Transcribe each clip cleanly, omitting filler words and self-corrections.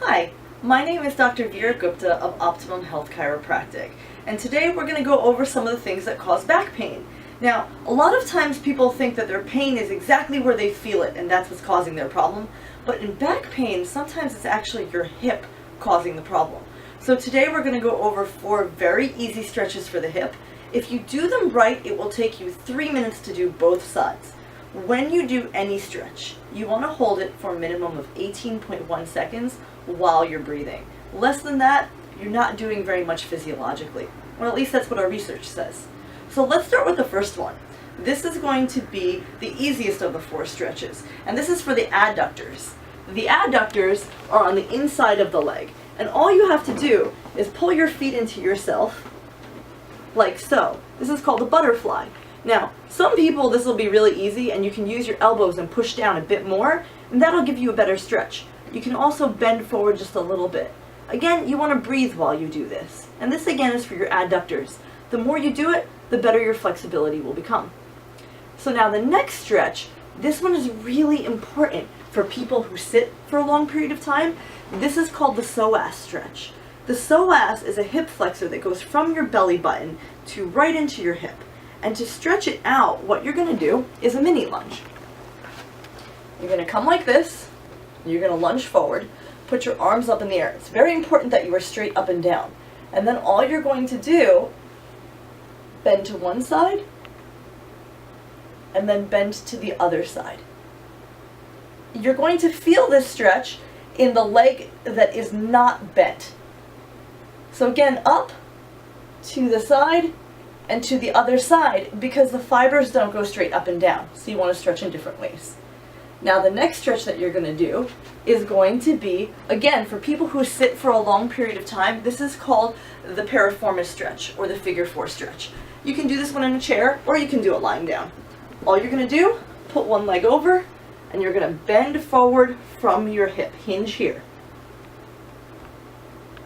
Hi, my name is Dr. Veera Gupta of Optimum Health Chiropractic, and today we're going to go over some of the things that cause back pain. Now, a lot of times people think that their pain is exactly where they feel it and that's what's causing their problem, but in back pain, sometimes it's actually your hip causing the problem. So today we're going to go over 4 very easy stretches for the hip. If you do them right, it will take you 3 minutes to do both sides. When you do any stretch, you want to hold it for a minimum of 18.1 seconds while you're breathing. Less than that, you're not doing very much physiologically. Or at least that's what our research says. So let's start with the first one. This is going to be the easiest of the 4 stretches, and this is for the adductors. The adductors are on the inside of the leg, and all you have to do is pull your feet into yourself, like so. This is called a butterfly. Now, some people this will be really easy and you can use your elbows and push down a bit more, and that'll give you a better stretch. You can also bend forward just a little bit. Again, you want to breathe while you do this. And this again is for your adductors. The more you do it, the better your flexibility will become. So now the next stretch, this one is really important for people who sit for a long period of time. This is called the psoas stretch. The psoas is a hip flexor that goes from your belly button to right into your hip. And to stretch it out, what you're going to do is a mini lunge. You're going to come like this, you're going to lunge forward, put your arms up in the air. It's very important that you are straight up and down. And then all you're going to do, bend to one side, and then bend to the other side. You're going to feel this stretch in the leg that is not bent. So again, up, to the side, and to the other side, because the fibers don't go straight up and down, so you want to stretch in different ways. Now the next stretch that you're going to do is going to be, again, for people who sit for a long period of time, this is called the piriformis stretch, or the figure 4 stretch. You can do this one in a chair, or you can do it lying down. All you're going to do, put one leg over, and you're going to bend forward from your hip, hinge here.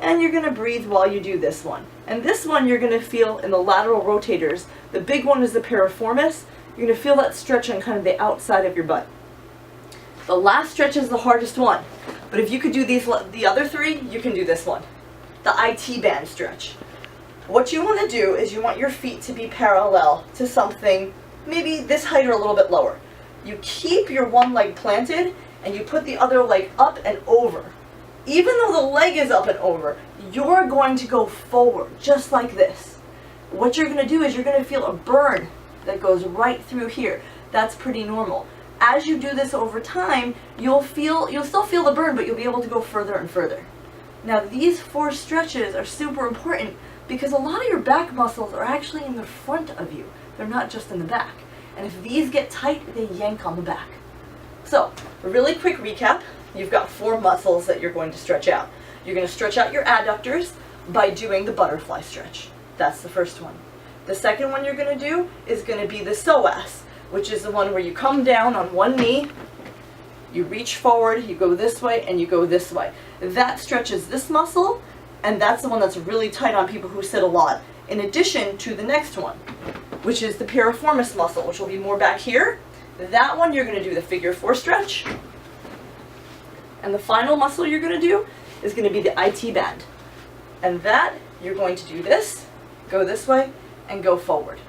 And you're going to breathe while you do this one. And this one you're going to feel in the lateral rotators. The big one is the piriformis. You're going to feel that stretch on kind of the outside of your butt. The last stretch is the hardest one. But if you could do the other 3, you can do this one. The IT band stretch. What you want to do is you want your feet to be parallel to something, maybe this height or a little bit lower. You keep your one leg planted and you put the other leg up and over. Even though the leg is up and over, you're going to go forward, just like this. What you're going to do is you're going to feel a burn that goes right through here. That's pretty normal. As you do this over time, you'll still feel the burn, but you'll be able to go further and further. Now these 4 stretches are super important because a lot of your back muscles are actually in the front of you. They're not just in the back. And if these get tight, they yank on the back. So, a really quick recap. You've got 4 muscles that you're going to stretch out. You're going to stretch out your adductors by doing the butterfly stretch. That's the first one. The second one you're going to do is going to be the psoas, which is the one where you come down on one knee, you reach forward, you go this way, and you go this way. That stretches this muscle, and that's the one that's really tight on people who sit a lot, in addition to the next one, which is the piriformis muscle, which will be more back here. That one you're going to do the figure 4 stretch. And the final muscle you're going to do is going to be the IT band. And that, you're going to do this, go this way, and go forward.